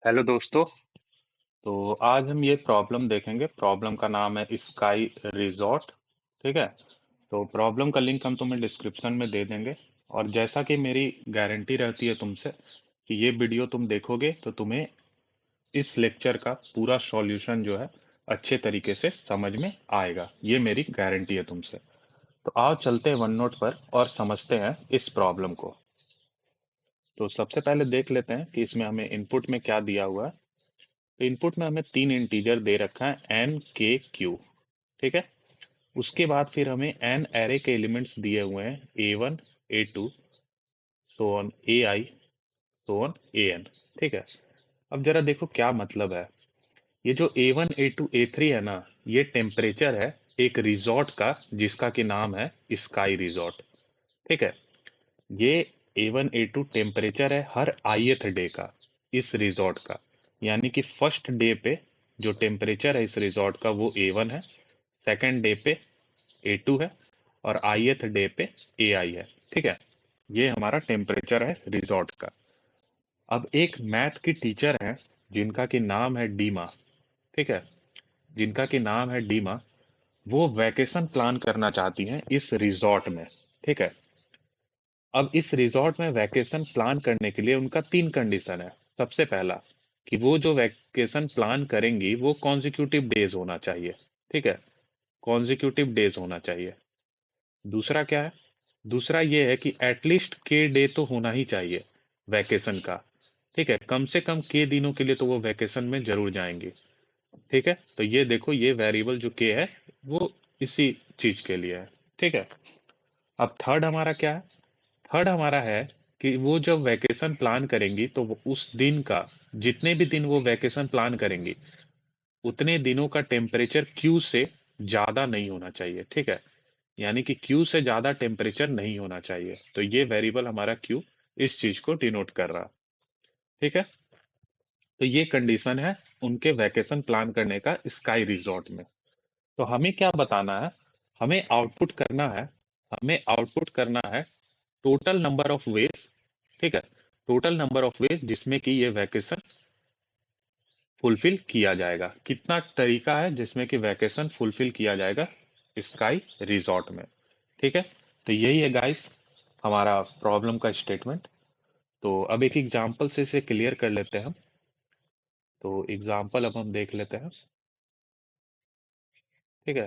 Hello दोस्तों। तो आज हम ये प्रॉब्लम देखेंगे। प्रॉब्लम का नाम है स्काई रिजॉर्ट। ठीक है। तो प्रॉब्लम का लिंक हम तुम्हें डिस्क्रिप्शन में दे देंगे। और जैसा कि मेरी गारंटी रहती है तुमसे कि ये वीडियो तुम देखोगे तो तुम्हें इस लेक्चर का पूरा सॉल्यूशन जो है अच्छे तरीके से समझ में आएगा। ये मेरी गारंटी है तुमसे। तो आओ चलते हैं वन नोट पर और समझते हैं इस प्रॉब्लम को। तो सबसे पहले देख लेते हैं कि इसमें हमें इनपुट में क्या दिया हुआ है। तो इनपुट में हमें तीन इंटीजर दे रखा है एन के क्यू। ठीक है। उसके बाद फिर हमें एन एरे के एलिमेंट्स दिए हुए हैं A1 A2 so on AI so on AN। ठीक है। अब जरा देखो क्या मतलब है। ये जो A1 A2 A3 है ना, ये टेम्परेचर है एक रिजॉर्ट का जिसका कि नाम है स्काई रिजॉर्ट। ठीक है। ये A1 A2 टेम्परेचर है हर ith डे का इस रिजॉर्ट का। यानी कि फर्स्ट डे पे जो टेम्परेचर है इस रिजॉर्ट का वो A1 है, सेकंड डे पे A2 है और ith डे पे AI है। ठीक है। ये हमारा टेम्परेचर है रिजॉर्ट का। अब एक मैथ की टीचर है जिनका कि नाम है डीमा। ठीक है। जिनका कि नाम है डीमा। वो वैकेशन प्लान करना चाहती हैं इस रिजॉर्ट में। ठीक है। अब इस रिजॉर्ट में वैकेशन प्लान करने के लिए उनका तीन कंडीशन है। सबसे पहला कि वो जो वैकेशन प्लान करेंगी वो कॉन्जिक्यूटिव डेज होना चाहिए। ठीक है। कॉन्जिक्यूटिव डेज होना चाहिए। दूसरा क्या है? दूसरा ये है कि एटलीस्ट के डे तो होना ही चाहिए वैकेशन का। ठीक है। कम से कम के दिनों के लिए तो वो वैकेशन में जरूर जाएंगे। ठीक है। तो ये देखो ये वेरिएबल जो के है वो इसी चीज के लिए है। ठीक है। अब थर्ड हमारा क्या है? थर्ड हमारा है कि वो जब वैकेशन प्लान करेंगी तो वो उस दिन का जितने भी दिन वो वैकेशन प्लान करेंगी उतने दिनों का टेम्परेचर क्यू से ज्यादा नहीं होना चाहिए। ठीक है। यानी कि क्यू से ज्यादा टेम्परेचर नहीं होना चाहिए। तो ये वेरिएबल हमारा क्यू इस चीज को डिनोट कर रहा। ठीक है। तो ये कंडीशन है उनके वैकेशन प्लान करने का स्काई रिजॉर्ट में। तो हमें क्या बताना है? हमें आउटपुट करना है। हमें आउटपुट करना है टोटल नंबर ऑफ वेज। ठीक है। टोटल नंबर ऑफ वेज जिसमें कि ये वैकेशन फुलफिल किया जाएगा। कितना तरीका है जिसमें कि वैकेशन फुलफिल किया जाएगा स्काई रिजॉर्ट में। ठीक है। तो यही है गाइस हमारा प्रॉब्लम का स्टेटमेंट। तो अब एक एग्जांपल से इसे क्लियर कर लेते हैं हम। तो एग्जांपल अब हम देख लेते हैं। ठीक है।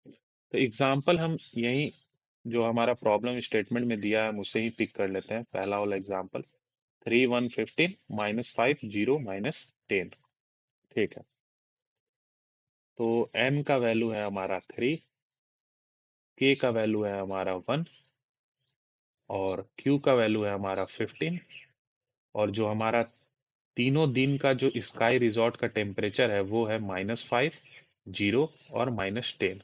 तो एग्जांपल हम यही जो हमारा प्रॉब्लम स्टेटमेंट में दिया है हम उससे ही पिक कर लेते हैं। पहला वाला एग्जांपल 3 1 15 -5 0 -10। ठीक है। तो m का वैल्यू है हमारा 3, k का वैल्यू है हमारा 1 और q का वैल्यू है हमारा 15। और जो हमारा तीनों दिन का जो स्काई रिजॉर्ट का टेम्परेचर है वो है -5 0 और -10।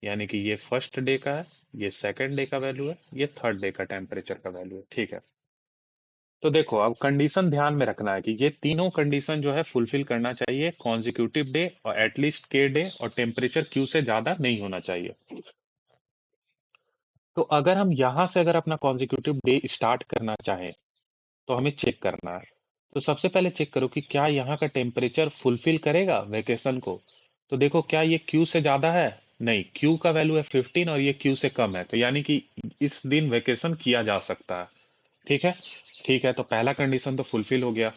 यानी कि ये फर्स्ट डे का है, ये सेकंड डे का वैल्यू है, ये थर्ड डे का टेम्परेचर का वैल्यू है। ठीक है। तो देखो अब कंडीशन ध्यान में रखना है कि ये तीनों कंडीशन जो है फुलफिल करना चाहिए कॉन्जिक्यूटिव डे और एटलीस्ट के डे और टेम्परेचर क्यू से ज्यादा नहीं होना चाहिए। तो अगर हम यहाँ से अगर अपना कॉन्जिक्यूटिव डे स्टार्ट करना चाहें तो हमें चेक करना है। तो सबसे पहले चेक करो कि क्या यहाँ का टेम्परेचर फुलफिल करेगा वैकेशन को। तो देखो क्या ये क्यू से ज्यादा है? नहीं, क्यू का वैल्यू है 15 और ये क्यू से कम है। तो यानी कि इस दिन वैकेशन किया जा सकता है। ठीक है। ठीक है। तो पहला कंडीशन तो फुलफिल हो गया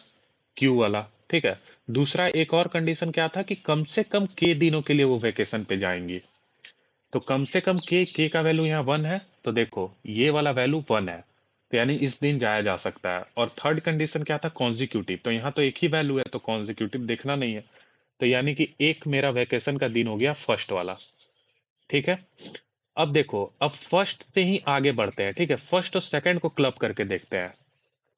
क्यू वाला। ठीक है। दूसरा एक और कंडीशन क्या था कि कम से कम के दिनों के लिए वो वैकेशन पे जाएंगी। तो कम से कम के का वैल्यू यहाँ 1 है। तो देखो ये वाला वैल्यू 1 है। तो यानी इस दिन जाया जा सकता है। और थर्ड कंडीशन क्या था? कॉन्जिक्यूटिव। तो यहाँ तो एक ही वैल्यू है तो कॉन्जिक्यूटिव देखना नहीं है। तो यानी कि एक मेरा वैकेशन का दिन हो गया फर्स्ट वाला। ठीक है। अब देखो अब फर्स्ट से ही आगे बढ़ते हैं। ठीक है। फर्स्ट और सेकंड को क्लब करके देखते हैं।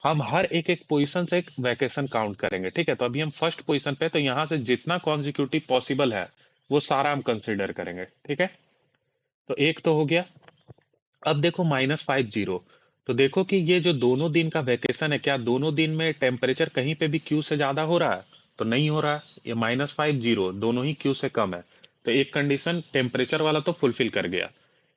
हम हर एक एक पोजीशन से एक वैकेशन काउंट करेंगे। ठीक है। तो अभी हम फर्स्ट पोजीशन पे हैं, तो यहाँ से जितना कॉन्जिक्यूटिव पॉसिबल है वो सारा हम कंसिडर करेंगे। ठीक है। तो एक तो हो गया। अब देखो -5 0। तो देखो कि ये जो दोनों दिन का वैकेशन है क्या दोनों दिन में टेम्परेचर कहीं पे भी क्यू से ज्यादा हो रहा है? तो नहीं हो रहा है। ये -5 0 दोनों ही क्यू से कम है। तो एक कंडीशन टेम्परेचर वाला तो फुलफिल कर गया।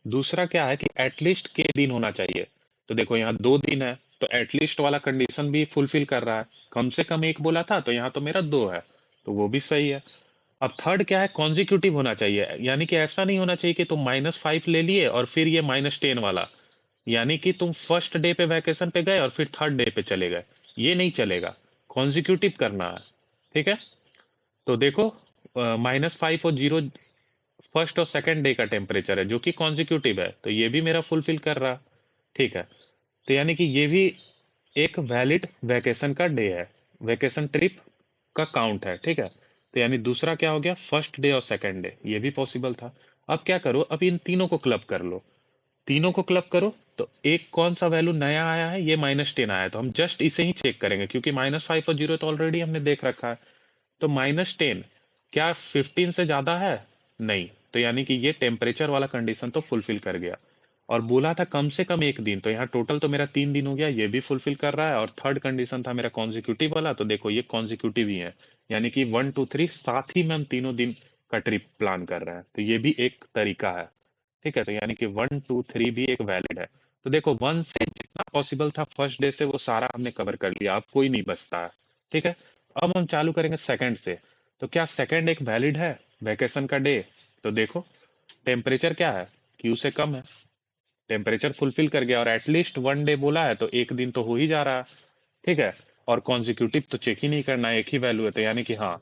दूसरा क्या है कि एटलीस्ट के दिन होना चाहिए। तो देखो यहाँ 2 दिन है तो एटलीस्ट वाला कंडीशन भी फुलफिल कर रहा है। कम से कम एक बोला था, तो यहाँ तो मेरा 2 है, तो वो भी सही है। अब थर्ड क्या है, कॉन्जिक्यूटिव होना चाहिए, यानी कि ऐसा नहीं होना चाहिए कि तुम -5 ले लिए और फिर ये -10 वाला, यानी कि तुम फर्स्ट डे पे वैकेशन पे गए और फिर थर्ड डे पे चले गए, ये नहीं चलेगा। कॉन्जिक्यूटिव करना है, ठीक है। तो देखो, -5 और 0 फर्स्ट और सेकंड डे का टेम्परेचर है, जो कि कॉन्जिक्यूटिव है, तो ये भी मेरा फुलफिल कर रहा, ठीक है। तो यानी कि ये भी एक वैलिड वैकेशन का डे है, वैकेशन ट्रिप का काउंट है, ठीक है। तो यानी दूसरा क्या हो गया, फर्स्ट डे और सेकंड डे, ये भी पॉसिबल था। अब क्या करो, अब इन तीनों को क्लब कर लो, तीनों को क्लब करो, तो एक कौन सा वैल्यू नया आया है, ये -10 आया है, तो हम जस्ट इसे ही चेक करेंगे, क्योंकि -5 और 0 तो ऑलरेडी हमने देख रखा है। तो -10 क्या 15 से ज्यादा है? नहीं, तो यानी कि ये टेम्परेचर वाला कंडीशन तो फुलफिल कर गया। और बोला था कम से कम एक दिन, तो यहाँ टोटल तो मेरा 3 दिन हो गया, ये भी फुलफिल कर रहा है। और थर्ड कंडीशन था मेरा कॉन्जिक्यूटिव वाला, तो देखो ये कॉन्जिक्यूटिव ही है, यानी कि 1 2 3 साथ ही में हम तीनों दिन का ट्रिप प्लान कर रहे हैं, तो ये भी एक तरीका है, ठीक है। तो यानी कि 1 2 3 भी एक वैलिड है। तो देखो 1 से जितना पॉसिबल था फर्स्ट डे से, वो सारा हमने कवर कर लिया, अब कोई नहीं बचता है, ठीक है। अब हम चालू करेंगे सेकंड से। तो क्या सेकंड एक वैलिड है वैकेशन का डे? तो देखो टेम्परेचर क्या है, क्यू से कम है, टेम्परेचर फुलफिल कर गया, और एटलीस्ट 1 डे बोला है, तो एक दिन तो हो ही जा रहा है, ठीक है। और कॉन्जिक्यूटिव तो चेक ही नहीं करना है, एक ही वैल्यू है, तो यानी कि हाँ,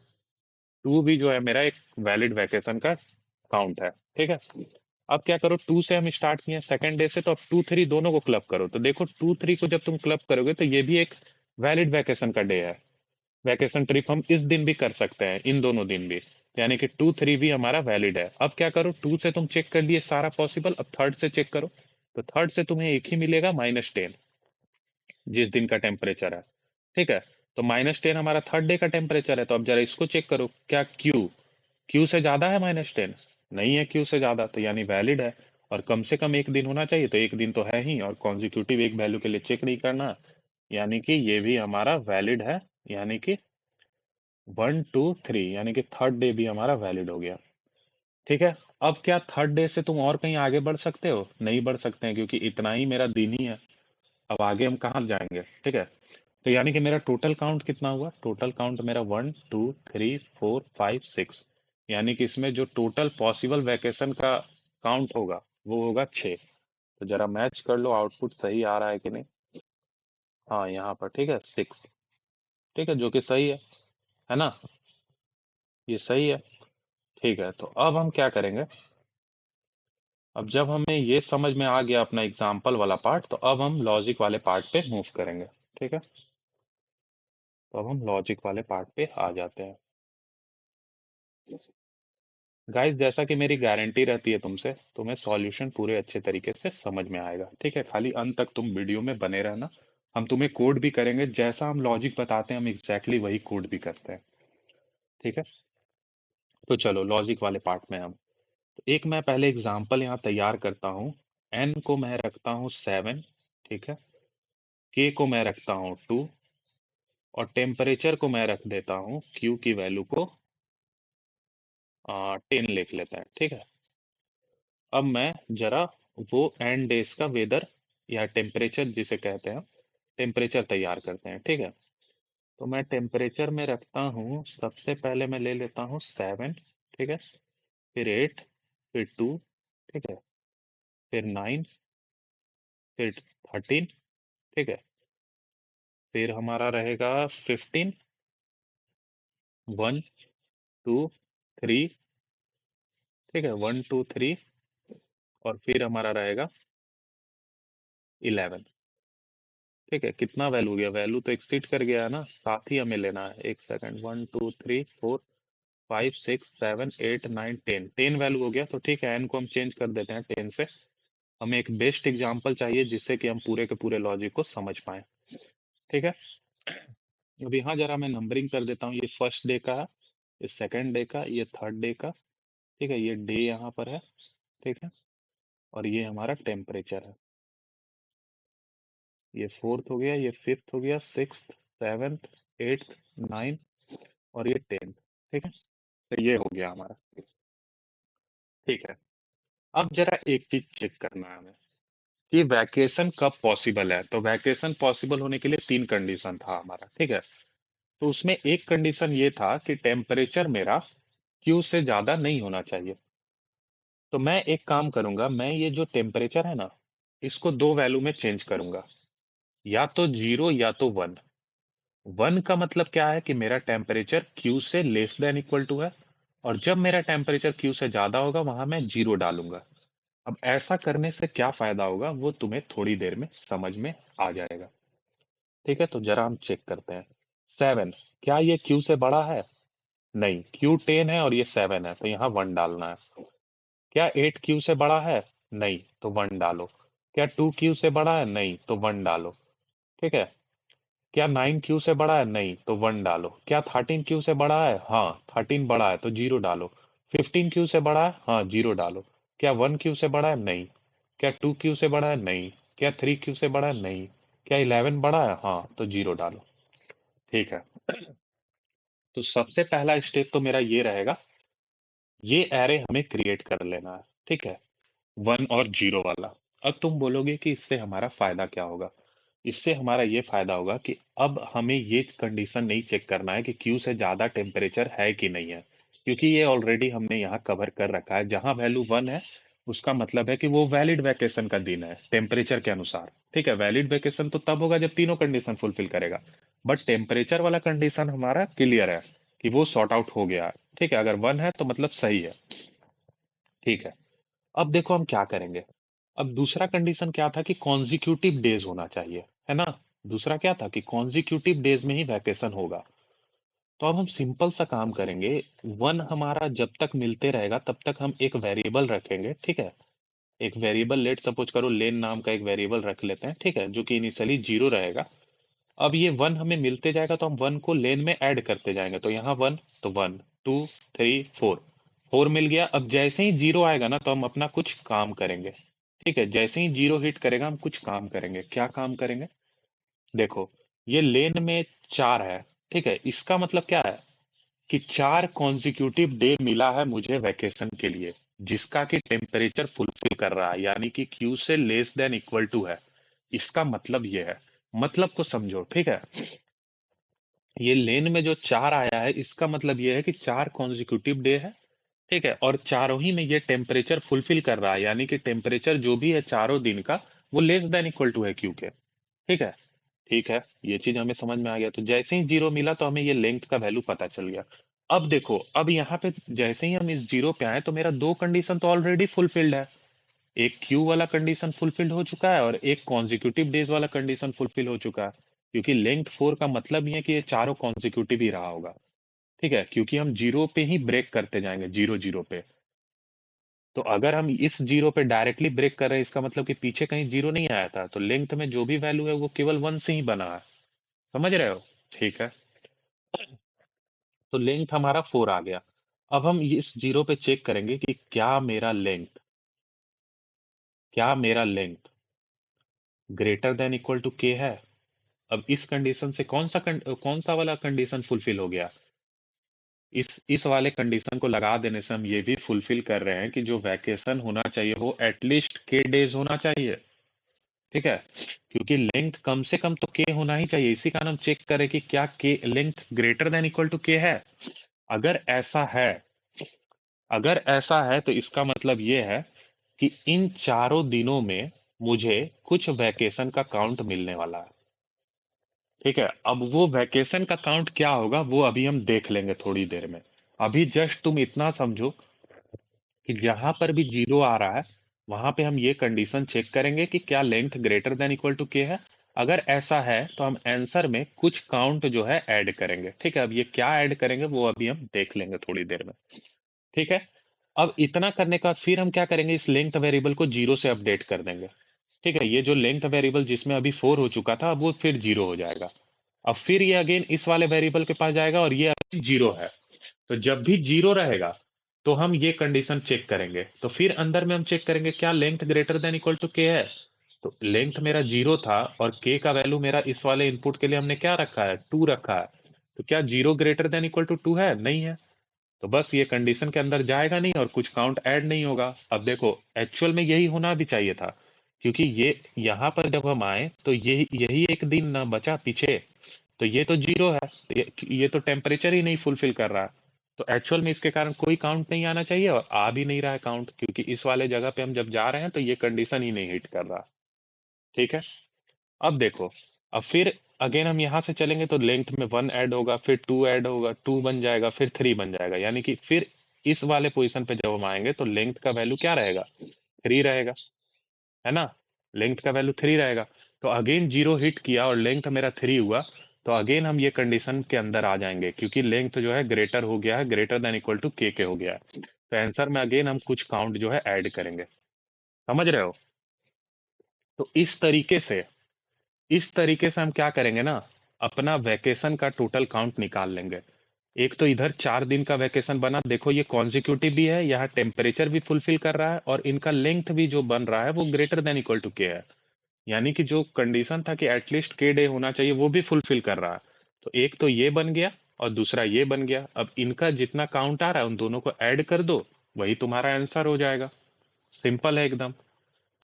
2 भी जो है मेरा एक वैलिड वैकेशन का काउंट है, ठीक है। अब क्या करो, 2 से हम स्टार्ट किए सेकंड डे से, तो अब 2 3 दोनों को क्लब करो, तो देखो 2 3 को जब तुम क्लब करोगे, तो ये भी एक वैलिड वैकेशन का डे है, वैकेशन ट्रिप हम इस दिन भी कर सकते हैं, इन दोनों दिन भी, यानी कि 2 3 भी हमारा वैलिड है। अब क्या करो, 2 से तुम चेक कर लिए सारा पॉसिबल, अब थर्ड से चेक करो, तो थर्ड से तुम्हें एक ही मिलेगा, -10, जिस दिन का टेम्परेचर है, ठीक है। तो -10 हमारा थर्ड डे का टेम्परेचर है, तो अब जरा इसको चेक करो, क्या क्यू क्यू से ज्यादा है -10? नहीं है क्यू से ज्यादा, तो यानी वैलिड है। और कम से कम एक दिन होना चाहिए, तो एक दिन तो है ही, और कॉन्जिक्यूटिव एक वैल्यू के लिए चेक नहीं करना, यानी कि ये भी हमारा वैलिड है, यानी कि 1 2 3, यानी कि थर्ड डे भी हमारा वैलिड हो गया, ठीक है। अब क्या थर्ड डे से तुम और कहीं आगे बढ़ सकते हो? नहीं बढ़ सकते हैं, क्योंकि इतना ही मेरा दिन ही है, अब आगे हम कहाँ जाएंगे, ठीक है। तो यानी कि मेरा टोटल काउंट कितना हुआ, टोटल काउंट मेरा 1 2 3 4 5 6, यानी कि इसमें जो टोटल पॉसिबल वैकेशन का काउंट होगा वो होगा 6। तो जरा मैच कर लो, आउटपुट सही आ रहा है कि नहीं। हाँ यहाँ पर ठीक है 6, ठीक है, जो कि सही है ना, ये सही है, ठीक है। तो अब हम क्या करेंगे, अब जब हमें ये समझ में आ गया अपना एग्जाम्पल वाला पार्ट, तो अब हम लॉजिक वाले पार्ट पे मूव करेंगे, ठीक है। तो अब हम लॉजिक वाले पार्ट पे आ जाते हैं। गाइस, जैसा कि मेरी गारंटी रहती है तुमसे, तुम्हें सॉल्यूशन पूरे अच्छे तरीके से समझ में आएगा, ठीक है। खाली अंत तक तुम वीडियो में बने रहना, हम तुम्हें कोड भी करेंगे, जैसा हम लॉजिक बताते हैं हम एग्जैक्टली वही कोड भी करते हैं, ठीक है। तो चलो लॉजिक वाले पार्ट में हम, तो एक मैं पहले एग्जांपल यहाँ तैयार करता हूँ। एन को मैं रखता हूँ 7, ठीक है। के को मैं रखता हूँ 2, और टेम्परेचर को मैं रख देता हूँ क्यू की वैल्यू को 10 लिख लेते हैं, ठीक है। अब मैं जरा वो एंड डेज का वेदर या टेम्परेचर जिसे कहते हैं, टेम्परेचर तैयार करते हैं, ठीक है। तो मैं टेम्परेचर में रखता हूँ, सबसे पहले मैं ले लेता हूँ 7, ठीक है। फिर 8, फिर 2, ठीक है। फिर 9, फिर 13, ठीक है। फिर हमारा रहेगा 15, 1 2 3, ठीक है, 1 2 3, और फिर हमारा रहेगा 11, ठीक है। कितना वैल्यू हो गया, वैल्यू तो एक्सीड कर गया है ना, साथ ही हमें लेना है, एक सेकंड, 1 2 3 4 5 6 7 8 9 10, 10 वैल्यू हो गया, तो ठीक है, एन को हम चेंज कर देते हैं 10 से। हमें एक बेस्ट एग्जांपल चाहिए जिससे कि हम पूरे के पूरे लॉजिक को समझ पाए, ठीक है। अब यहाँ जरा मैं नंबरिंग कर देता हूँ, ये फर्स्ट डे का है, ये सेकंड डे का, ये थर्ड डे का, ठीक है, ये डे यहाँ पर है, ठीक है। और ये हमारा टेम्परेचर है, ये फोर्थ हो गया, ये फिफ्थ हो गया, सिक्स, सेवेंथ, एट्थ, नाइन्थ, और ये 10, ठीक है। तो ये हो गया हमारा, ठीक है। अब जरा एक चीज चेक करना है हमें, कि वैकेशन कब पॉसिबल है। तो वैकेशन पॉसिबल होने के लिए 3 कंडीशन था हमारा, ठीक है। तो उसमें एक कंडीशन ये था कि टेम्परेचर मेरा क्यू से ज्यादा नहीं होना चाहिए। तो मैं एक काम करूंगा, मैं ये जो टेम्परेचर है ना, इसको 2 वैल्यू में चेंज करूंगा, या तो 0 या तो 1। 1 का मतलब क्या है कि मेरा टेम्परेचर क्यू से लेस देन इक्वल टू है, और जब मेरा टेम्परेचर क्यू से ज्यादा होगा वहां मैं 0 डालूंगा। अब ऐसा करने से क्या फायदा होगा वो तुम्हें थोड़ी देर में समझ में आ जाएगा। ठीक है, तो जरा हम चेक करते हैं। 7, क्या ये क्यू से बड़ा है? नहीं, क्यू 10 है और ये 7 है, तो यहाँ 1 डालना है। क्या 8 क्यू से बड़ा है? नहीं, तो 1 डालो। क्या 2 क्यू से बड़ा है? नहीं, तो 1 डालो। ठीक है। क्या 9 क्यू से बड़ा है? नहीं, तो 1 डालो। क्या 13 क्यू से बड़ा है? हाँ, 13 बड़ा है तो 0 डालो। 15 क्यू से बड़ा है? हाँ, 0 डालो। क्या 1 क्यू से बड़ा है? नहीं। क्या 2 क्यू से बड़ा है? नहीं। क्या 3 क्यू से बड़ा है? नहीं। क्या 11 बड़ा है? हाँ, तो 0 डालो। ठीक है। तो सबसे पहला स्टेप तो मेरा ये रहेगा, ये एरे हमें क्रिएट कर लेना है। ठीक है, 1 और 0 वाला। अब तुम बोलोगे कि इससे हमारा फायदा क्या होगा। इससे हमारा ये फायदा होगा कि अब हमें ये कंडीशन नहीं चेक करना है कि क्यू से ज्यादा टेम्परेचर है कि नहीं है, क्योंकि ये ऑलरेडी हमने यहाँ कवर कर रखा है। जहां वैल्यू 1 है उसका मतलब है कि वो वैलिड वैकेशन का दिन है टेम्परेचर के अनुसार। ठीक है, वैलिड वैकेशन तो तब होगा जब तीनों कंडीशन फुलफिल करेगा। बट टेम्परेचर वाला कंडीशन हमारा क्लियर है कि वो सॉर्ट आउट हो गया है। ठीक है, अगर 1 है तो मतलब सही है। ठीक है, अब देखो हम क्या करेंगे। अब दूसरा कंडीशन क्या था कि कॉन्जिक्यूटिव डेज होना चाहिए, है ना। दूसरा क्या था कि कॉन्जिक्यूटिव डेज में ही वैकेशन होगा। तो अब हम सिंपल सा काम करेंगे। 1 हमारा जब तक मिलते रहेगा तब तक हम एक वेरिएबल रखेंगे। ठीक है, एक वेरिएबल लेट सपोज करो लेन नाम का एक वेरिएबल रख लेते हैं। ठीक है, जो कि इनिशियली 0 रहेगा। अब ये 1 हमें मिलते जाएगा तो हम 1 को लेन में ऐड करते जाएंगे। तो यहाँ 1, तो 1, 2, 3, 4। 4 मिल गया। अब जैसे ही 0 आएगा ना तो हम अपना कुछ काम करेंगे। ठीक है, जैसे ही 0 हिट करेगा हम कुछ काम करेंगे। क्या काम करेंगे? देखो, ये लेन में 4 है। ठीक है, इसका मतलब क्या है कि 4 कॉन्जिक्यूटिव डे मिला है मुझे वैकेशन के लिए, जिसका कि टेम्परेचर फुलफिल कर रहा है, यानी कि क्यू से लेस देन इक्वल टू है। इसका मतलब ये है, मतलब को समझो। ठीक है, ये लेन में जो 4 आया है इसका मतलब ये है कि 4 कॉन्जिक्यूटिव डे है। ठीक है, और चारों ही में ये टेम्परेचर फुलफिल कर रहा है, यानी कि टेम्परेचर जो भी है चारों दिन का वो लेस देन इक्वल टू है क्यू के। ठीक है। ठीक है, ये चीज हमें समझ में आ गया। तो जैसे ही 0 मिला तो हमें ये लेंथ का वैल्यू पता चल गया। अब देखो, अब यहाँ पे जैसे ही हम इस 0 पे आए तो मेरा 2 कंडीशन तो ऑलरेडी फुलफिल्ड है। एक क्यू वाला कंडीशन फुलफिल्ड हो चुका है और एक कॉन्जिक्यूटिव डेज वाला कंडीशन फुलफिल हो चुका है। क्योंकि लेंथ 4 का मतलब ही है कि ये चारों कॉन्जिक्यूटिव ही रहा होगा। ठीक है, क्योंकि हम 0 पे ही ब्रेक करते जाएंगे, 0 0 पे। तो अगर हम इस 0 पे डायरेक्टली ब्रेक कर रहे हैं इसका मतलब कि पीछे कहीं 0 नहीं आया था, तो लेंथ में जो भी वैल्यू है वो केवल 1 से ही बना है। समझ रहे हो? ठीक है, तो लेंथ हमारा 4 आ गया। अब हम इस 0 पे चेक करेंगे कि क्या मेरा length greater than equal to k है। अब इस कंडीशन से कौन सा वाला कंडीशन फुलफिल हो गया? इस वाले कंडीशन को लगा देने से हम ये भी फुलफिल कर रहे हैं कि जो वैकेशन होना चाहिए वो एटलीस्ट के डेज होना चाहिए। ठीक है, क्योंकि लेंथ कम से कम तो के होना ही चाहिए। इसी कारण हम चेक करें कि क्या के length greater than equal to k है। अगर ऐसा है अगर ऐसा है तो इसका मतलब ये है कि इन चारों दिनों में मुझे कुछ वैकेशन का काउंट मिलने वाला है। ठीक है, अब वो वैकेशन का काउंट क्या होगा वो अभी हम देख लेंगे थोड़ी देर में। अभी जस्ट तुम इतना समझो कि जहां पर भी 0 आ रहा है वहां पे हम ये कंडीशन चेक करेंगे कि क्या length greater than equal to k है। अगर ऐसा है तो हम आंसर में कुछ काउंट जो है ऐड करेंगे। ठीक है, अब ये क्या ऐड करेंगे वो अभी हम देख लेंगे थोड़ी देर में। ठीक है, अब इतना करने के बाद फिर हम क्या करेंगे, इस लेंथ वेरिएबल को 0 से अपडेट कर देंगे। ठीक है, ये जो लेंथ वेरिएबल जिसमें अभी 4 हो चुका था अब वो फिर 0 हो जाएगा। अब फिर ये अगेन इस वाले वेरिएबल के पास जाएगा और ये अभी 0 है। तो जब भी 0 रहेगा तो हम ये कंडीशन चेक करेंगे। तो फिर अंदर में हम चेक करेंगे क्या length greater than equal to k है। तो लेंथ मेरा 0 था और के का वैल्यू मेरा इस वाले इनपुट के लिए हमने क्या रखा है, 2 रखा है। तो क्या 0 ग्रेटर देन इक्वल टू 2 है? नहीं है। तो बस ये कंडीशन के अंदर जाएगा नहीं और कुछ काउंट ऐड नहीं होगा। अब देखो, एक्चुअल में यही होना भी चाहिए था क्योंकि ये यहाँ पर जब हम आए तो यही एक दिन ना बचा पीछे, तो ये तो जीरो है, तो ये तो टेम्परेचर ही नहीं फुलफिल कर रहा है। तो एक्चुअल में इसके कारण कोई काउंट नहीं आना चाहिए, और आ भी नहीं रहा है काउंट, क्योंकि इस वाले जगह पे हम जब जा रहे हैं तो ये कंडीशन ही नहीं हिट कर रहा। ठीक है। अब देखो, अब फिर अगेन हम यहाँ से चलेंगे तो लेंथ में 1 ऐड होगा, फिर 2 ऐड होगा, 2 बन जाएगा, फिर 3 बन जाएगा, यानी कि फिर इस वाले पोजीशन पे जब हम आएंगे तो लेंथ का वैल्यू क्या रहेगा, 3 रहेगा, है ना। लेंथ का वैल्यू 3 रहेगा। तो अगेन जीरो हिट किया और लेंथ मेरा 3 हुआ, तो अगेन हम ये कंडीशन के अंदर आ जाएंगे, क्योंकि लेंथ जो है ग्रेटर हो गया है, ग्रेटर देन इक्वल टू के हो गया है। तो आंसर में अगेन हम कुछ काउंट जो है ऐड करेंगे। समझ रहे हो। तो इस तरीके से हम क्या करेंगे ना, अपना वैकेशन का टोटल काउंट निकाल लेंगे। एक तो इधर 4 दिन का वैकेशन बना, देखो ये कॉन्जिक्यूटिव भी है, यहाँ टेम्परेचर भी फुलफिल कर रहा है, और इनका लेंथ भी जो बन रहा है वो greater than equal to k है। यानी कि जो कंडीशन था कि एटलीस्ट के डे होना चाहिए वो भी फुलफिल कर रहा है। तो एक तो ये बन गया और दूसरा ये बन गया। अब इनका जितना काउंट आ रहा है उन दोनों को ऐड कर दो, वही तुम्हारा आंसर हो जाएगा। सिंपल है एकदम।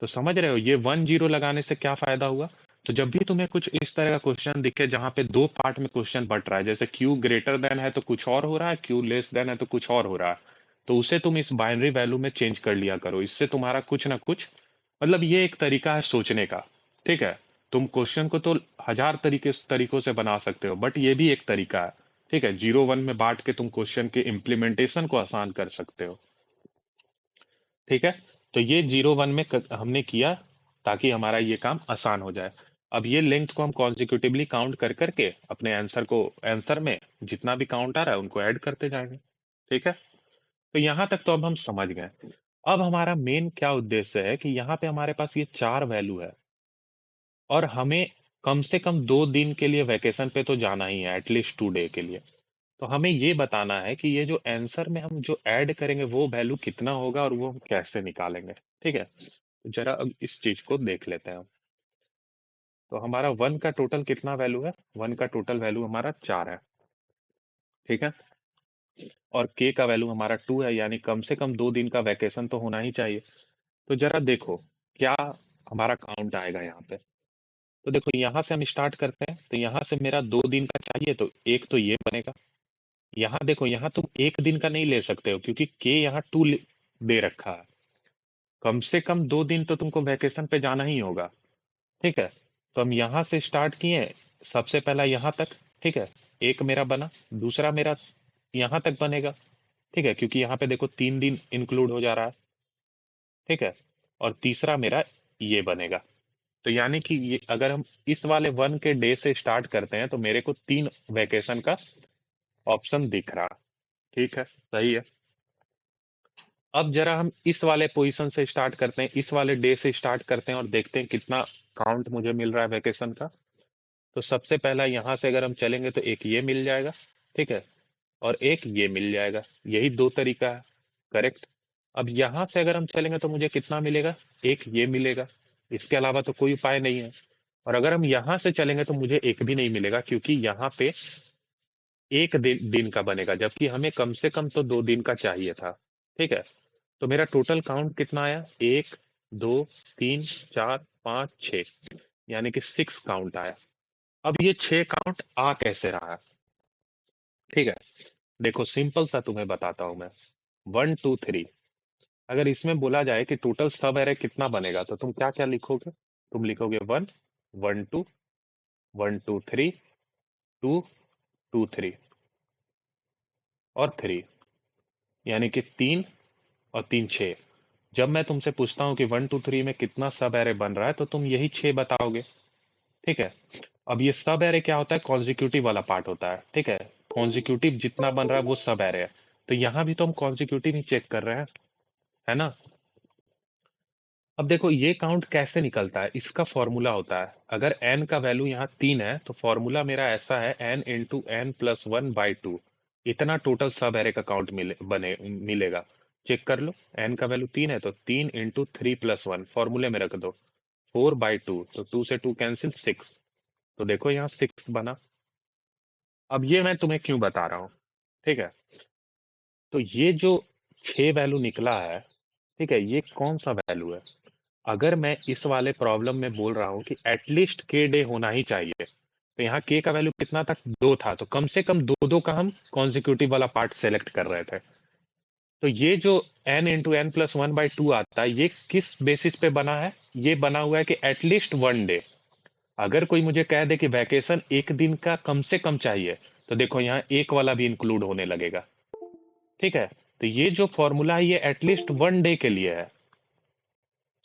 तो समझ रहे हो ये 1 0 लगाने से क्या फायदा हुआ। तो जब भी तुम्हें कुछ इस तरह का क्वेश्चन दिखे जहां पे दो पार्ट में क्वेश्चन बट रहा है, जैसे क्यू ग्रेटर देन है तो कुछ और हो रहा है, क्यू लेस देन है तो कुछ और हो रहा है, तो उसे तुम इस बाइनरी वैल्यू में चेंज कर लिया करो। इससे तुम्हारा कुछ ना कुछ, मतलब ये एक तरीका है सोचने का। ठीक है। तुम क्वेश्चन को तो हजार तरीकों से बना सकते हो, बट ये भी एक तरीका है। ठीक है, 0 1 में बांट के तुम क्वेश्चन के इम्प्लीमेंटेशन को आसान कर सकते हो। ठीक है। तो ये 0 1 में हमने किया ताकि हमारा ये काम आसान हो जाए। अब ये लेंथ को हम कॉन्जिक्यूटिवली काउंट कर करके अपने आंसर में जितना भी काउंट आ रहा है उनको ऐड करते जाएंगे। ठीक है। तो यहां तक तो अब हम समझ गए। अब हमारा मेन क्या उद्देश्य है कि यहाँ पे हमारे पास ये 4 वैल्यू है, और हमें कम से कम 2 दिन के लिए वैकेशन पे तो जाना ही है, एटलीस्ट 2 डे के लिए। तो हमें ये बताना है कि ये जो आंसर में हम जो ऐड करेंगे वो वैल्यू कितना होगा और वो हम कैसे निकालेंगे। ठीक है। तो जरा अब इस चीज को देख लेते हैं हम। तो हमारा 1 का टोटल कितना वैल्यू है, 1 का टोटल वैल्यू हमारा 4 है। ठीक है। और के का वैल्यू हमारा 2 है, यानी कम से कम 2 दिन का वैकेशन तो होना ही चाहिए। तो जरा देखो क्या हमारा काउंट आएगा यहाँ पे। तो देखो यहाँ से हम स्टार्ट करते हैं, तो यहाँ से मेरा 2 दिन का चाहिए, तो एक तो ये बनेगा। यहाँ देखो, यहाँ तुम एक दिन का नहीं ले सकते हो क्योंकि के यहाँ 2 दे रखा है। कम से कम 2 दिन तो तुमको वैकेशन पे जाना ही होगा। ठीक है। तो हम यहाँ से स्टार्ट किए, सबसे पहला यहाँ तक। ठीक है। एक मेरा बना, दूसरा मेरा यहाँ तक बनेगा। ठीक है, क्योंकि यहाँ पे देखो 3 दिन इंक्लूड हो जा रहा है। ठीक है। और तीसरा मेरा ये बनेगा। तो यानी कि ये अगर हम इस वाले 1 के डे से स्टार्ट करते हैं तो मेरे को 3 वैकेशन का ऑप्शन दिख रहा। ठीक है, सही है। अब जरा हम इस वाले पोजीशन से स्टार्ट करते हैं, इस वाले डे से स्टार्ट करते हैं और देखते हैं कितना काउंट मुझे मिल रहा है वैकेशन का। तो सबसे पहला यहाँ से अगर हम चलेंगे तो एक ये मिल जाएगा। ठीक है। और एक ये मिल जाएगा, यही दो तरीका है। करेक्ट। अब यहाँ से अगर हम चलेंगे तो मुझे कितना मिलेगा, एक ये मिलेगा। इसके अलावा तो कोई उपाय नहीं है। और अगर हम यहाँ से चलेंगे तो मुझे एक भी नहीं मिलेगा, क्योंकि यहाँ पे एक दिन का बनेगा, जबकि हमें कम से कम तो 2 दिन का चाहिए था। ठीक है। तो मेरा टोटल काउंट कितना आया, 1 2 3 4 5 6, यानी कि 6 काउंट आया। अब ये 6 काउंट आ कैसे रहा है। ठीक है। देखो सिंपल सा तुम्हें बताता हूं मैं। 1 2 3, अगर इसमें बोला जाए कि टोटल सब एरे कितना बनेगा तो तुम क्या क्या लिखोगे। तुम लिखोगे 1 1 2 1 2 3, 2 2 3 और 3, यानी कि 3 और 3 6। जब मैं तुमसे पूछता हूँ कि 1 2 3 में कितना सब एरे बन रहा है तो तुम यही 6 बताओगे। ठीक है। अब ये सब एरे क्या होता है, कॉन्जिक्यूटिव वाला पार्ट होता है। ठीक है। कॉन्जिक्यूटिव जितना बन रहा है वो सब एरे है। तो यहाँ भी तो हम कॉन्जिक्यूटिव ही चेक कर रहे हैं, है ना। अब देखो ये काउंट कैसे निकलता है, इसका फॉर्मूला होता है। अगर n का वैल्यू यहाँ 3 है तो फॉर्मूला मेरा ऐसा है, n × n+1/2। इतना टोटल सब एरे का काउंट मिलेगा। चेक कर लो। n का वैल्यू 3 है तो 3 × 3+1 फॉर्मूले में रख दो। 4/2, तो 2 से 2 कैंसिल, 6। तो देखो यहाँ 6 बना। अब ये मैं तुम्हें क्यों बता रहा हूँ। ठीक है। तो ये जो 6 वैल्यू निकला है, ठीक है, ये कौन सा वैल्यू है। अगर मैं इस वाले प्रॉब्लम में बोल रहा हूँ कि एटलीस्ट के डे होना ही चाहिए, तो यहाँ के का वैल्यू कितना था, 2 था, तो कम से कम दो दो का हम कॉन्जिक्यूटिव वाला पार्ट सेलेक्ट कर रहे थे। तो ये जो n into n plus one by two आता है, ये किस बेसिस पे बना है? ये बना हुआ है कि एटलीस्ट वन डे। अगर कोई मुझे कह दे कि वैकेशन एक दिन का कम से कम चाहिए, तो देखो यहाँ एक वाला भी इंक्लूड होने लगेगा। ठीक है, तो ये जो फॉर्मूला है ये एटलीस्ट वन डे के लिए है।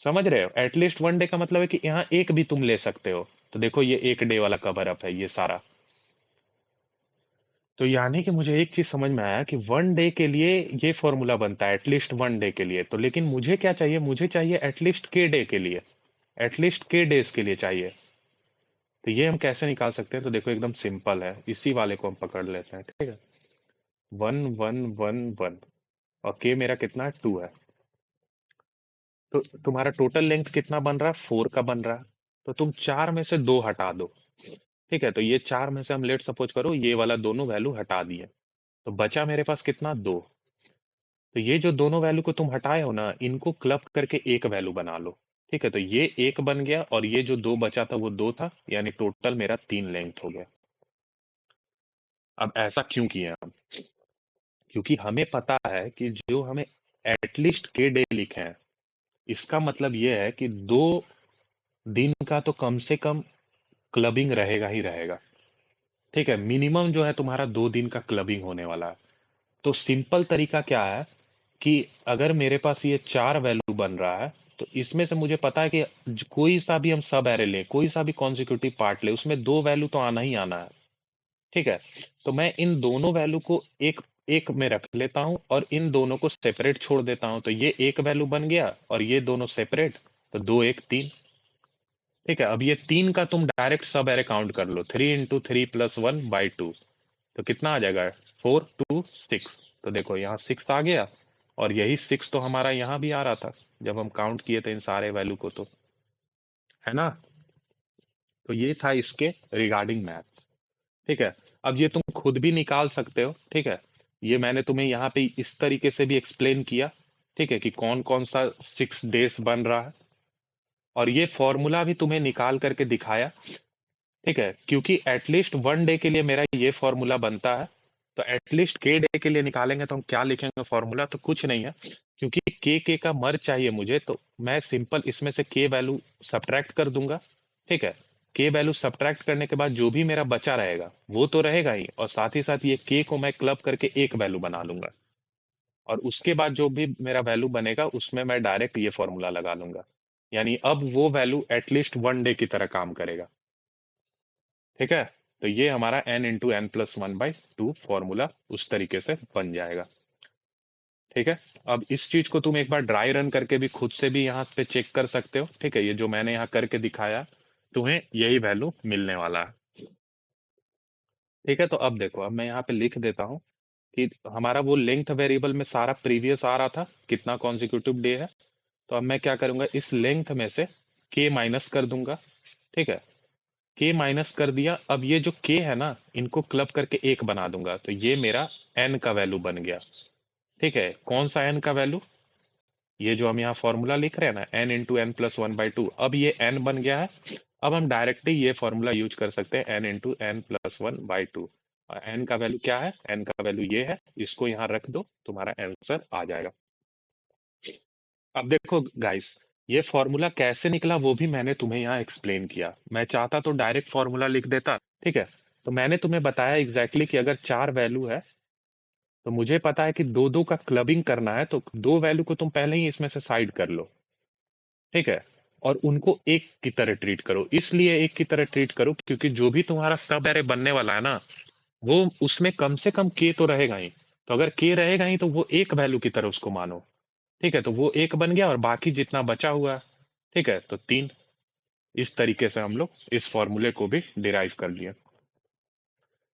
समझ रहे हो? एटलीस्ट वन डे का मतलब है कि यहाँ एक भी तुम ले सकते हो। तो देखो ये एक डे वाला कवर अप है ये सारा। तो यानी कि मुझे एक चीज समझ में आया कि वन डे के लिए ये फॉर्मूला बनता है, एटलीस्ट वन डे के लिए। तो लेकिन मुझे क्या चाहिए? मुझे चाहिए एटलीस्ट के डे के लिए, एटलीस्ट के डेज के लिए चाहिए। तो ये हम कैसे निकाल सकते हैं? तो देखो एकदम सिंपल है, इसी वाले को हम पकड़ लेते हैं। ठीक है, वन वन वन वन, और के मेरा कितना है? टू है। तो तुम्हारा टोटल लेंथ कितना बन रहा है? फोर का बन रहा है। तो तुम चार में से दो हटा दो। ठीक है, तो ये चार में से हम लेट सपोज करो ये वाला दोनों वैल्यू हटा दिए, तो बचा मेरे पास कितना? दो। तो ये जो दोनों वैल्यू को तुम हटाए हो ना, इनको क्लब करके एक वैल्यू बना लो। ठीक है, तो ये एक बन गया, और ये जो दो बचा था वो दो था, यानी टोटल मेरा तीन लेंथ हो गया। अब ऐसा क्यों किया हम? क्योंकि हमें पता है कि जो हमें एटलीस्ट के डे लिखे हैं, इसका मतलब ये है कि दो दिन का तो कम से कम क्लबिंग रहेगा ही रहेगा। ठीक है, मिनिमम जो है तुम्हारा दो दिन का क्लबिंग होने वाला है। तो सिंपल तरीका क्या है कि अगर मेरे पास ये चार वैल्यू बन रहा है, तो इसमें से मुझे पता है कि कोई सा भी हम सब एरे लें, कोई सा भी कॉन्जिक्यूटिव पार्ट ले, उसमें दो वैल्यू तो आना ही आना है। ठीक है, तो मैं इन दोनों वैल्यू को एक एक में रख लेता हूं और इन दोनों को सेपरेट छोड़ देता हूं, तो ये एक वैल्यू बन गया और ये दोनों सेपरेट, तो दो एक तीन। ठीक है, अब ये तीन का तुम डायरेक्ट सब एरे काउंट कर लो, three into three plus one by two, तो कितना आ जाएगा? Four two six. तो देखो यहाँ सिक्स आ गया, और यही सिक्स तो हमारा यहाँ भी आ रहा था जब हम काउंट किए थे इन सारे वैल्यू को, तो है ना? तो ये था इसके रिगार्डिंग मैथ्स। ठीक है, अब ये तुम खुद भी निकाल सकते हो। ठीक है, ये मैंने तुम्हें यहाँ पे इस तरीके से भी एक्सप्लेन किया। ठीक है, कि कौन कौन सा सिक्स डेज बन रहा है, और ये फॉर्मूला भी तुम्हें निकाल करके दिखाया। ठीक है, क्योंकि एटलीस्ट वन डे के लिए मेरा ये फॉर्मूला बनता है। तो एटलीस्ट के डे के लिए निकालेंगे तो हम क्या लिखेंगे फॉर्मूला? तो कुछ नहीं है, क्योंकि के का मर चाहिए मुझे, तो मैं सिंपल इसमें से के वैल्यू सब्ट्रैक्ट कर दूंगा। ठीक है, के वैल्यू सब्ट्रैक्ट करने के बाद जो भी मेरा बचा रहेगा वो तो रहेगा ही, और साथ ही साथ ये के को मैं क्लब करके एक वैल्यू बना लूंगा, और उसके बाद जो भी मेरा वैल्यू बनेगा उसमें मैं डायरेक्ट ये फॉर्मूला लगा लूंगा। यानी अब वो वैल्यू एटलीस्ट वन डे की तरह काम करेगा। ठीक है, तो ये हमारा n into n plus one by two formula उस तरीके से बन जाएगा। ठीक है, अब इस चीज को तुम एक बार ड्राई रन करके भी खुद से भी यहाँ पे चेक कर सकते हो। ठीक है, ये जो मैंने यहाँ करके दिखाया, तुम्हें यही वैल्यू मिलने वाला है। ठीक है, तो अब देखो, अब मैं यहाँ पे लिख देता हूँ कि हमारा वो लेंथ वेरिएबल में सारा प्रीवियस आ रहा था कितना कॉन्जिक्यूटिव डे है। तो अब मैं क्या करूंगा, इस लेंथ में से के माइनस कर दूंगा। ठीक है, के माइनस कर दिया, अब ये जो के है ना, इनको क्लब करके एक बना दूंगा, तो ये मेरा एन का वैल्यू बन गया। ठीक है, कौन सा एन का वैल्यू? ये जो हम यहाँ फॉर्मूला लिख रहे हैं ना, n into n plus one by two, अब ये एन बन गया है। अब हम डायरेक्टली ये फॉर्मूला यूज कर सकते हैं, n into n plus one by two. N का वैल्यू क्या है? एन का वैल्यू ये है, इसको यहाँ रख दो, तुम्हारा आंसर आ जाएगा। अब देखो गाइस, ये फॉर्मूला कैसे निकला वो भी मैंने तुम्हें यहाँ एक्सप्लेन किया। मैं चाहता तो डायरेक्ट फॉर्मूला लिख देता। ठीक है, तो मैंने तुम्हें बताया एग्जैक्टली कि अगर चार वैल्यू है, तो मुझे पता है कि दो दो का क्लबिंग करना है, तो दो वैल्यू को तुम पहले ही इसमें से साइड कर लो। ठीक है, और उनको एक की तरह ट्रीट करो। इसलिए एक की तरह ट्रीट करो क्योंकि जो भी तुम्हारा सब एरे बनने वाला है ना, वो उसमें कम से कम के तो रहेगा ही। तो अगर के रहेगा ही तो वो एक वैल्यू की तरह उसको मानो। ठीक है, तो वो एक बन गया और बाकी जितना बचा हुआ है, ठीक है, तो तीन। इस तरीके से हम लोग इस फॉर्मूले को भी डिराइव कर लिए।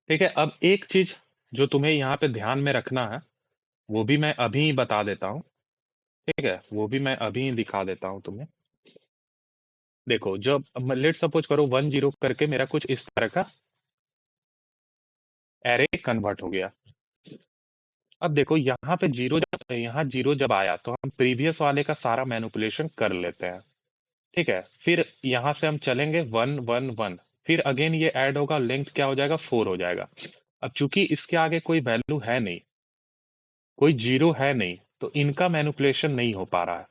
ठीक है, अब एक चीज जो तुम्हें यहाँ पे ध्यान में रखना है, वो भी मैं अभी बता देता हूँ। ठीक है, वो भी मैं अभी दिखा देता हूँ तुम्हें। देखो, जब लेट सपोज करो वन जीरो करके मेरा कुछ इस तरह का एरे कन्वर्ट हो गया। अब देखो यहाँ पे जीरो, जब यहाँ जीरो जब आया तो हम प्रीवियस वाले का सारा मैनिपुलेशन कर लेते हैं। ठीक है, फिर यहाँ से हम चलेंगे 1 1 1, फिर अगेन ये ऐड होगा, लेंथ क्या हो जाएगा, 4 हो जाएगा। अब चूंकि इसके आगे कोई वैल्यू है नहीं, कोई जीरो है नहीं, तो इनका मैनिपुलेशन नहीं हो पा रहा है।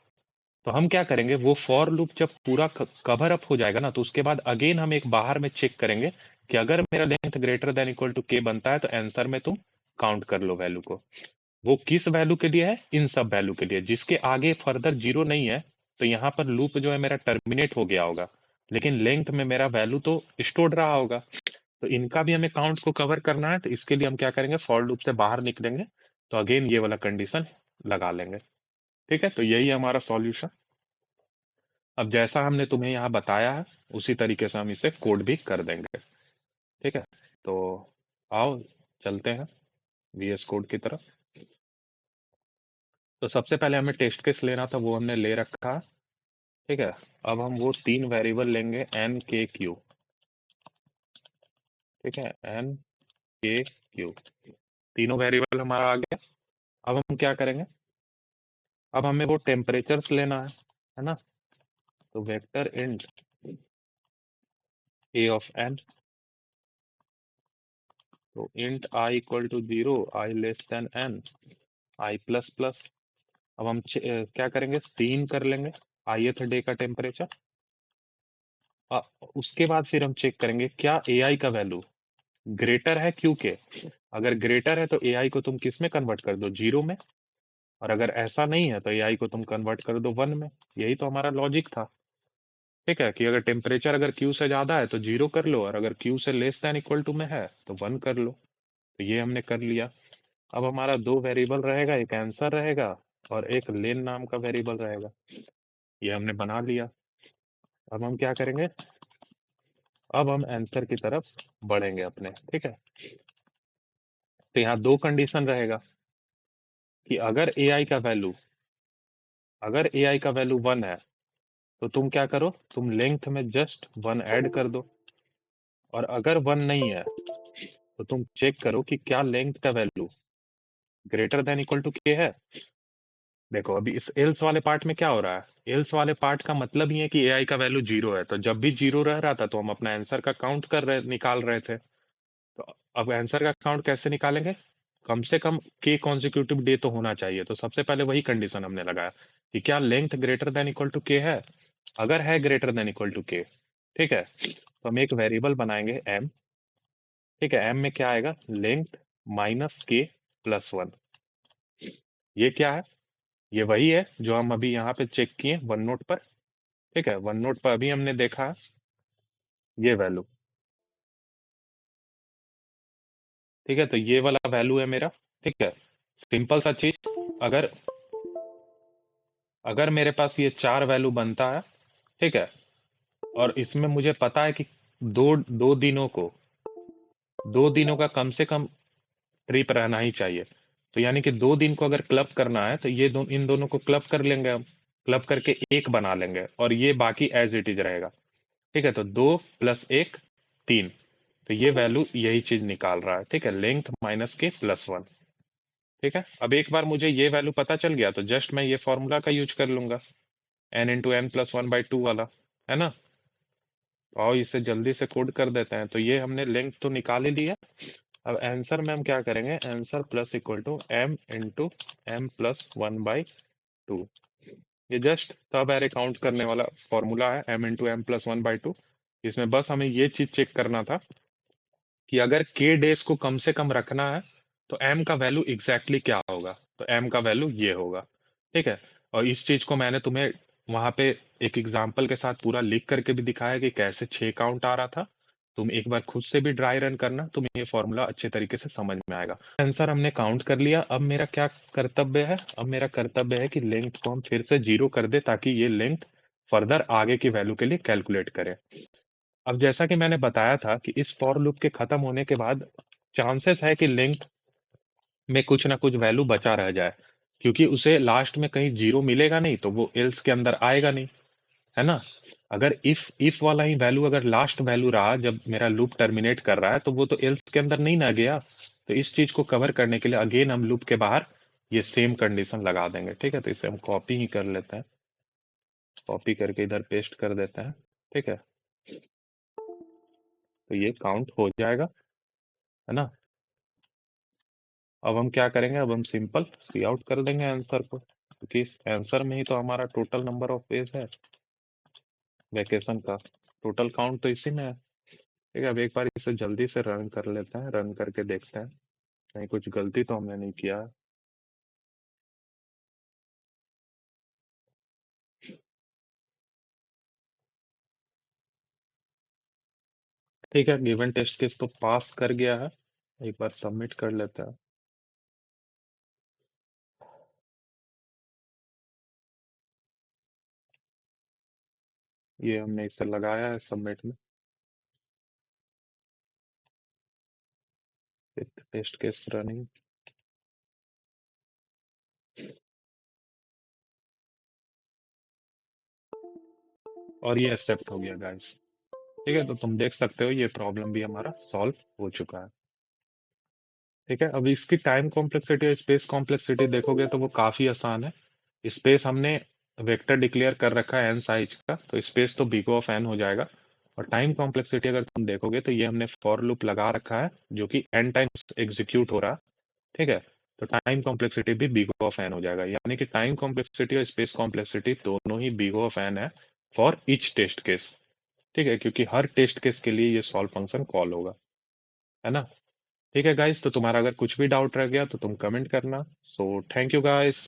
तो हम क्या करेंगे, वो फॉर लूप जब पूरा कवर अप हो जाएगा ना, तो उसके बाद अगेन हम एक बाहर में चेक करेंगे कि अगर मेरा length greater than equal to k बनता है तो आंसर में तुम काउंट कर लो वैल्यू को। वो किस वैल्यू के लिए है, इन सब वैल्यू के लिए जिसके आगे फर्दर जीरो नहीं है। तो यहाँ पर लूप जो है मेरा टर्मिनेट हो गया होगा, लेकिन लेंथ में मेरा वैल्यू तो स्टोर्ड रहा होगा। तो इनका भी हमें काउंट को कवर करना है, तो इसके लिए हम क्या करेंगे, फॉर लूप से बाहर निकलेंगे, तो अगेन ये वाला कंडीशन लगा लेंगे। ठीक है, तो यही है हमारा सॉल्यूशन। अब जैसा हमने तुम्हें यहाँ बताया है, उसी तरीके से हम इसे कोड भी कर देंगे। ठीक है, तो आओ चलते हैं वीएस कोड की तरफ। तो सबसे पहले हमें टेस्ट केस लेना था, वो हमने ले रखा है। ठीक है, अब हम वो तीन वेरिएबल लेंगे एन के क्यू। ठीक है, एन के क्यू तीनों वेरिएबल हमारा आ गया। अब हम क्या करेंगे, अब हमें वो टेम्परेचर्स लेना है ना। तो vector int A of N, तो int I equal to 0, I less than N, I plus plus. अब हम क्या करेंगे, सीन कर लेंगे ith डे का टेम्परेचर। उसके बाद फिर हम चेक करेंगे क्या ए आई का वैल्यू ग्रेटर है क्यू के। अगर ग्रेटर है तो ए आई को तुम किस में कन्वर्ट कर दो, जीरो में। और अगर ऐसा नहीं है तो ए आई को तुम कन्वर्ट कर दो वन में। यही तो हमारा लॉजिक था। ठीक है, कि अगर टेम्परेचर अगर क्यू से ज्यादा है तो जीरो कर लो, और अगर क्यू से लेस देन इक्वल टू में है तो वन कर लो। तो ये हमने कर लिया। अब हमारा दो वेरिएबल रहेगा, एक आंसर रहेगा और एक लेन नाम का वेरिएबल रहेगा। ये हमने बना लिया। अब हम क्या करेंगे, अब हम आंसर की तरफ बढ़ेंगे अपने। ठीक है, तो यहाँ दो कंडीशन रहेगा कि अगर ए आई का वैल्यू, अगर ए आई का वैल्यू वन है तो तुम क्या करो, तुम लेंथ में जस्ट वन ऐड कर दो। और अगर वन नहीं है तो तुम चेक करो कि क्या लेंथ का value greater than equal to k है। देखो अभी इस एल्स वाले पार्ट में क्या हो रहा है, एल्स वाले पार्ट का मतलब ही है कि ए आई का वैल्यू जीरो है। तो जब भी जीरो रह रहा था तो हम अपना आंसर का काउंट कर रहे निकाल रहे थे। तो अब आंसर का काउंट कैसे निकालेंगे, कम से कम के कॉन्जिक्यूटिव डे तो होना चाहिए। तो सबसे पहले वही कंडीशन हमने लगाया कि क्या length greater than equal to k है। अगर है ग्रेटर देन इक्वल टू के, ठीक है, तो हम एक वेरिएबल बनाएंगे एम। ठीक है, एम में क्या आएगा, लेंथ माइनस के प्लस वन। ये क्या है, ये वही है जो हम अभी यहाँ पे चेक किए वन नोट पर। ठीक है, वन नोट पर अभी हमने देखा ये वैल्यू। ठीक है, तो ये वाला वैल्यू है मेरा। ठीक है, सिंपल सा चीज, अगर अगर मेरे पास ये चार वैल्यू बनता है, ठीक है, और इसमें मुझे पता है कि दो दो दिनों को, दो दिनों का कम से कम ट्रिप रहना ही चाहिए। तो यानी कि दो दिन को अगर क्लब करना है तो ये इन दोनों को क्लब कर लेंगे हम, क्लब करके एक बना लेंगे और ये बाकी एज इट इज रहेगा। ठीक है, तो दो प्लस एक, तीन। तो ये वैल्यू यही चीज निकाल रहा है। ठीक है, लेंथ माइनस के प्लस वन। ठीक है, अब एक बार मुझे ये वैल्यू पता चल गया तो जस्ट मैं ये फॉर्मूला का यूज कर लूंगा, n into n plus one by two वाला, है ना। तो आओ इसे जल्दी से कोड कर देते हैं। तो ये हमने लेंथ तो निकाल ही लिया। अब आंसर में हम क्या करेंगे, answer plus equal to m into m plus one by two. ये जस्ट सब एरे काउंट करने वाला फॉर्मूला है, m into m plus one by two. इसमें बस हमें ये चीज चेक करना था कि अगर के डेज को कम से कम रखना है तो एम का वैल्यू एग्जैक्टली क्या होगा। तो एम का वैल्यू ये होगा। ठीक है, और इस चीज को मैंने तुम्हें वहां पे एक एग्जाम्पल के साथ पूरा लिख करके भी दिखाया कि कैसे 6 काउंट आ रहा था। तुम एक बार खुद से भी ड्राई रन करना, तुम्हें ये फॉर्मूला अच्छे तरीके से समझ में आएगा। आंसर हमने काउंट कर लिया। अब मेरा क्या कर्तव्य है, अब मेरा कर्तव्य है कि लेंथ को हम फिर से जीरो कर दे ताकि ये लेंथ फर्दर आगे की वैल्यू के लिए कैलकुलेट करे। अब जैसा कि मैंने बताया था कि इस फॉर लूप के खत्म होने के बाद चांसेस है कि लेंथ में कुछ ना कुछ वैल्यू बचा रह जाए, क्योंकि उसे लास्ट में कहीं जीरो मिलेगा नहीं तो वो एल्स के अंदर आएगा नहीं, है ना। अगर इफ वाला ही वैल्यू अगर लास्ट वैल्यू रहा जब मेरा लूप टर्मिनेट कर रहा है तो वो तो एल्स के अंदर नहीं ना गया। तो इस चीज को कवर करने के लिए अगेन हम लूप के बाहर ये सेम कंडीशन लगा देंगे। ठीक है, तो इसे हम कॉपी ही कर लेते हैं। कॉपी करके इधर पेस्ट कर देते हैं, ठीक है। तो ये काउंट हो जाएगा, है ना। अब हम क्या करेंगे, अब हम सिंपल सी आउट कर देंगे आंसर को, क्योंकि इस आंसर में ही तो हमारा टोटल नंबर ऑफ डेज है वेकेशन का, टोटल काउंट तो इसी में है। ठीक है, अब एक बार इसे जल्दी से रन कर लेते हैं, रन करके देखते हैं कहीं कुछ गलती तो हमने नहीं किया है। ठीक है, गिवन टेस्ट केस तो पास कर गया है, एक बार सबमिट कर लेते हैं। ये हमने इसे लगाया है सबमिट में, टेस्ट केस रनिंग, और ये एक्सेप्ट हो गया गाइस। ठीक है, तो तुम देख सकते हो ये प्रॉब्लम भी हमारा सॉल्व हो चुका है। ठीक है, अब इसकी टाइम कॉम्प्लेक्सिटी और स्पेस कॉम्प्लेक्सिटी देखोगे तो वो काफी आसान है। स्पेस हमने वेक्टर डिक्लेयर कर रखा है एन साइज का, तो स्पेस तो बिग ऑफ एन हो जाएगा। और टाइम कॉम्प्लेक्सिटी अगर तुम देखोगे तो ये हमने फॉर लूप लगा रखा है जो कि एन टाइम्स एग्जीक्यूट हो रहा है। ठीक है, तो टाइम कॉम्प्लेक्सिटी भी बिग ऑफ एन हो जाएगा, यानी कि टाइम कॉम्प्लेक्सिटी और स्पेस कॉम्प्लेक्सिटी दोनों ही बिग ऑफ एन है फॉर ईच टेस्ट केस। ठीक है, क्योंकि हर टेस्ट केस के लिए ये सॉल्व फंक्शन कॉल होगा, है ना। ठीक है गाइस, तो तुम्हारा अगर कुछ भी डाउट रह गया तो तुम कमेंट करना। So thank you guys.